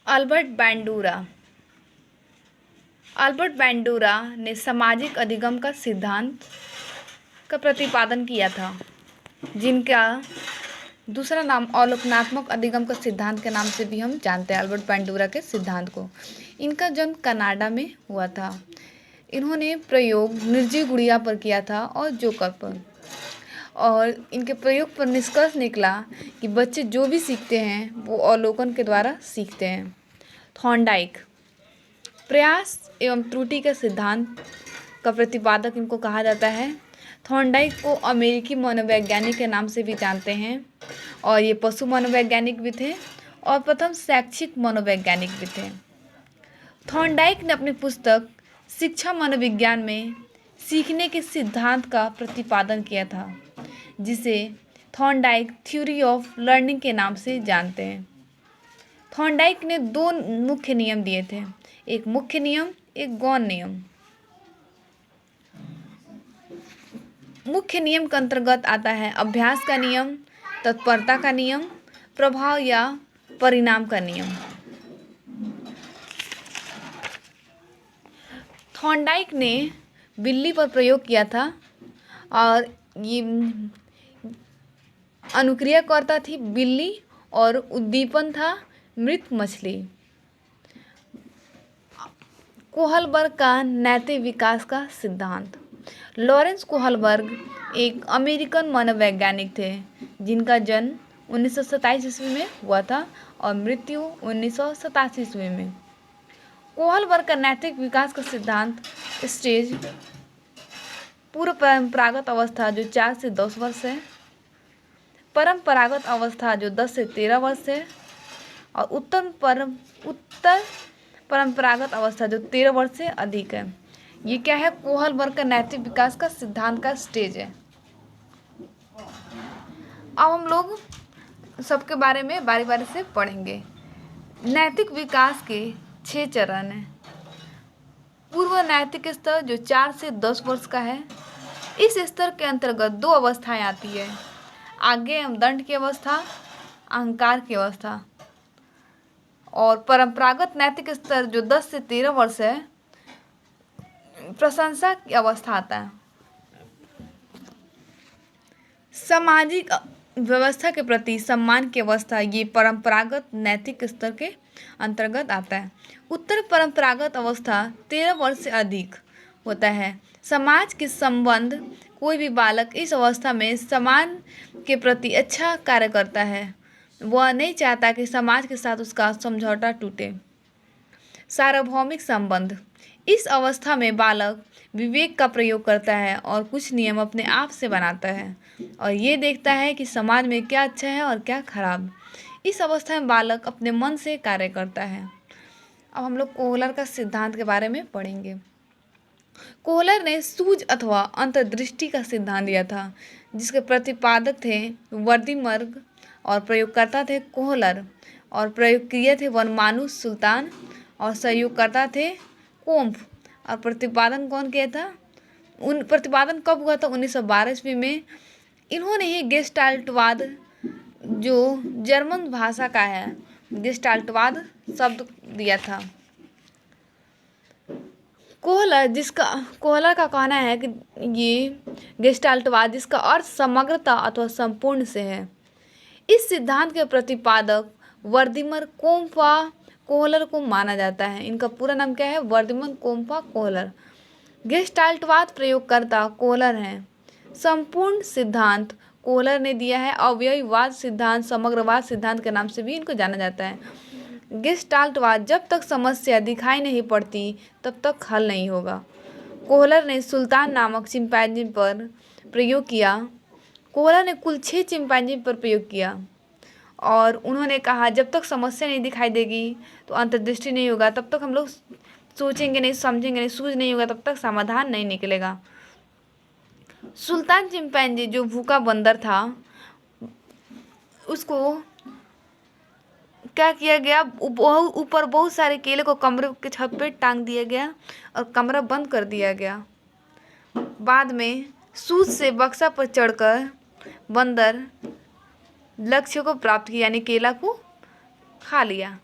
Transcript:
Albert बैंडूरा। Albert बैंडूरा ने सामाजिक अधिगम का सिद्धांत का प्रतिपादन किया था, जिनका दूसरा नाम अवलोकनात्मक अधिगम का सिद्धांत के नाम से भी हम जानते हैं। अल्बर्ट बैंडूरा के सिद्धांत को, इनका जन्म कनाडा में हुआ था। इन्होंने प्रयोग निर्जीव गुड़िया पर किया था और जोकर पर, और इनके प्रयोग पर निष्कर्ष निकला कि बच्चे जो भी सीखते हैं वो अवलोकन के द्वारा सीखते हैं। थॉर्नडाइक प्रयास एवं त्रुटि के सिद्धांत का प्रतिपादक इनको कहा जाता है। थॉर्नडाइक को अमेरिकी मनोवैज्ञानिक के नाम से भी जानते हैं, और ये पशु मनोवैज्ञानिक भी थे और प्रथम शैक्षिक मनोवैज्ञानिक भी थे। थॉर्नडाइक ने अपनी पुस्तक शिक्षा मनोविज्ञान में सीखने के सिद्धांत का प्रतिपादन किया था, जिसे थॉर्नडाइक थ्योरी ऑफ लर्निंग के नाम से जानते हैं। थॉर्नडाइक ने दो मुख्य नियम दिए थे, एक मुख्य नियम, एक गौण नियम। मुख्य नियम के अंतर्गत आता है अभ्यास का नियम, तत्परता का नियम, प्रभाव या परिणाम का नियम। थॉर्नडाइक ने बिल्ली पर प्रयोग किया था, और ये अनुक्रियाकर्ता थी बिल्ली और उद्दीपन था मृत मछली। कोहलबर्ग का नैतिक विकास का सिद्धांत। लॉरेंस कोहलबर्ग एक अमेरिकन मनोवैज्ञानिक थे, जिनका जन्म 1927 ईस्वी में हुआ था और मृत्यु 1987 ईस्वी में। कोहलबर्ग का नैतिक विकास का सिद्धांत स्टेज पूर्व परंपरागत अवस्था जो 4 से 10 वर्ष है, परंपरागत अवस्था जो 10 से 13 वर्ष है, और उत्तर परंपरागत अवस्था जो 13 वर्ष से अधिक है। ये क्या है? कोहलबर्ग का नैतिक विकास का सिद्धांत का स्टेज है। अब हम लोग सबके बारे में बारी बारी से पढ़ेंगे। नैतिक विकास के 6 चरण हैं। पूर्व नैतिक स्तर जो 4 से 10 वर्ष का है, इस स्तर के अंतर्गत 2 अवस्थाएं आती है, आज्ञा एवं दंड की अवस्था, अहंकार की अवस्था। और परंपरागत नैतिक स्तर जो 10 से 13 वर्ष है, प्रशंसा की अवस्था आता है। सामाजिक व्यवस्था के प्रति सम्मान की अवस्था, ये परंपरागत नैतिक स्तर के अंतर्गत आता है। उत्तर परंपरागत अवस्था 13 वर्ष से अधिक होता है। समाज के संबंध, कोई भी बालक इस अवस्था में समाज के प्रति अच्छा कार्य करता है, वह नहीं चाहता कि समाज के साथ उसका समझौता टूटे। सार्वभौमिक संबंध, इस अवस्था में बालक विवेक का प्रयोग करता है और कुछ नियम अपने आप से बनाता है, और ये देखता है कि समाज में क्या अच्छा है और क्या खराब। इस अवस्था में बालक अपने मन से कार्य करता है। अब हम लोग कोहलर का सिद्धांत के बारे में पढ़ेंगे। कोहलर ने सूझ अथवा अंतर्दृष्टि का सिद्धांत दिया था, जिसके प्रतिपादक थे वर्दीमर्ग और प्रयोगकर्ता थे कोहलर, और प्रयोगक्रिया थे वनमानु सुल्तान, और सहयोगकर्ता थे कोम्फ। और प्रतिपादन कौन किया था? प्रतिपादन कब हुआ था? 1912 ईस्वी में। इन्होंने ही गेस्टाल्टवाद, जो जर्मन भाषा का है, गेस्टाल्टवाद शब्द दिया था। कोहलर का कहना है कि ये गेस्टाल्टवाद, जिसका अर्थ समग्रता अथवा संपूर्ण से है। इस सिद्धांत के प्रतिपादक वर्दीमर कोम्फा कोहलर को माना जाता है। इनका पूरा नाम क्या है? वर्दीमर कोम्फा कोहलर। गेस्टाल्टवाद प्रयोगकर्ता कोहलर हैं। संपूर्ण सिद्धांत कोहलर ने दिया है। अवयववाद सिद्धांत, समग्रवाद सिद्धांत के नाम से भी इनको जाना जाता है। गेस्टाल्टवाद, जब तक समस्या दिखाई नहीं पड़ती तब तक हल नहीं होगा। कोहलर ने सुल्तान नामक चिंपैंजी पर प्रयोग किया। कोहलर ने कुल 6 चिंपैंजी पर प्रयोग किया, और उन्होंने कहा जब तक समस्या नहीं दिखाई देगी तो अंतर्दृष्टि नहीं होगा, तब तक हम लोग सोचेंगे नहीं, समझेंगे नहीं, सूझ नहीं होगा, तब तक समाधान नहीं निकलेगा। सुल्तान चिंपैंजी जो भूखा बंदर था, उसको क्या किया गया? ऊपर बहुत सारे केले को कमरे के छत पे टांग दिया गया और कमरा बंद कर दिया गया। बाद में सूज से बक्सा पर चढ़कर बंदर लक्ष्य को प्राप्त किया, यानी केला को खा लिया।